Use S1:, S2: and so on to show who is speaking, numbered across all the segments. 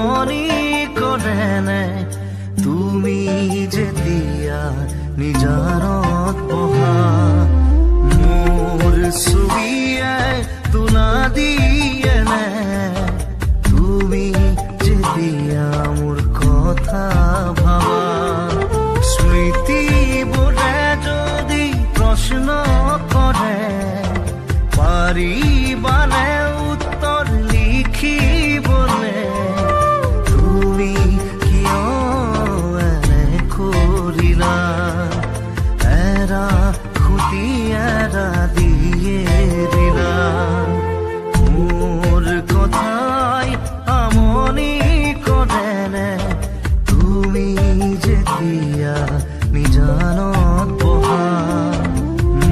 S1: আমনি কৰে নে তুমি যেতিয়া নিজানত বহা মোৰ ছবিয়ে তোলা দিয়ে নে তুমি যেতিয়া মোৰ কথা ভাবা স্মৃতিবোৰে যদি প্ৰশ্ন কৰে পাৰিবানে উত্তৰ লিখিবলে তুমি কিয় এনে কৰিলা এৰা খুটি এৰা দিয়ে দিলা মোৰ কথাই আমনি কৰে নে তুমি যেতিয়া নিজানত বহা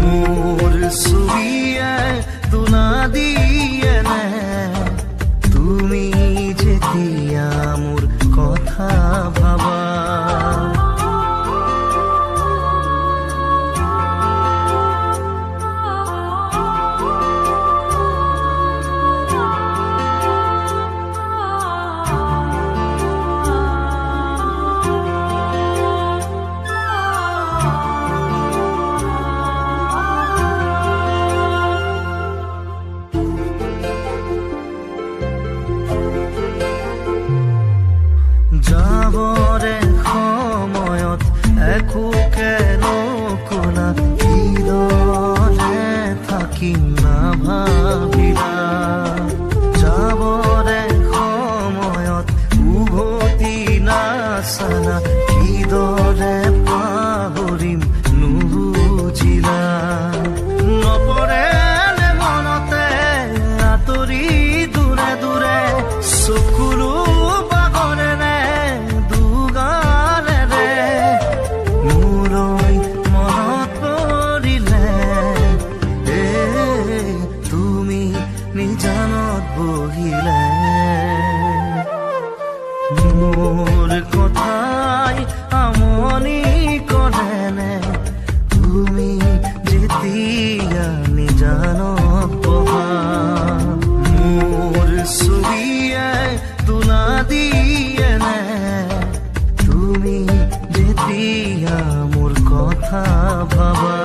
S1: মোৰ ছবিয়ে তোলা দিয়ে নে তুমি যেতিয়া মোৰ কথা ভাবা যাবৰে সময়ত একোকে নকলা কিদৰে থাকিম নাভাবিলা যাবৰে সময়ত উভতি নাচালা কিদৰে পাহৰিম নুবুজিলা নপৰে মনতে আঁতৰি দূৰে দূৰে চকুলো নিজানত বহিলে মোৰ কথাই আমনি কৰে নে তুমি যেতিয়া নিজানত বহা মোৰ ছবিয়ে তোলা দিয়ে নে তুমি যেতিয়া মোৰ কথা ভাবা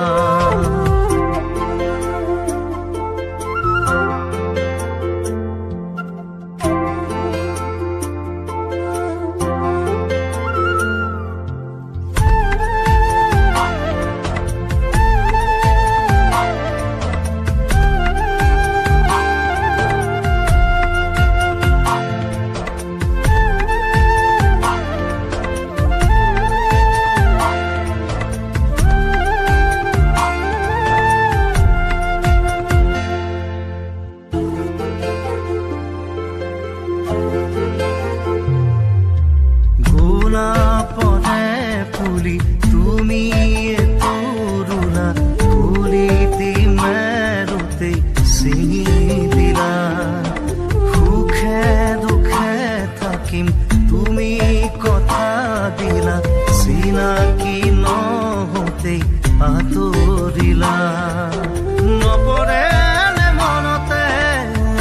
S1: গোলাপনে ফুলি তুমি তৰুণা ফুলিতি মেৰুতে ছিঙি দিলা সুখে দুখে থাকিম তুমি কথা দিলা চিনাকি নহওঁতেই আঁতৰিলা নপৰে মনতে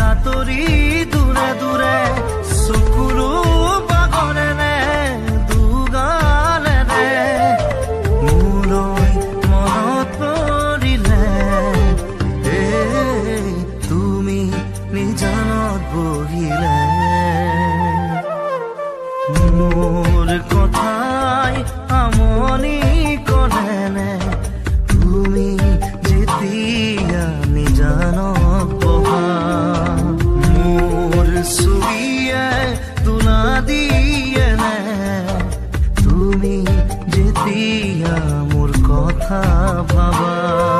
S1: আঁতৰি দূৰে দূৰে চকুলো বাগৰে নে নিজানত বহিলে মোৰ কথাই আমনি কৰে নে তুমি যেতিয়া নিজানত বহা মোৰ ছবিয়ে তোলা দিয়ে নে তুমি যেতিয়া মোৰ কথা ভাবা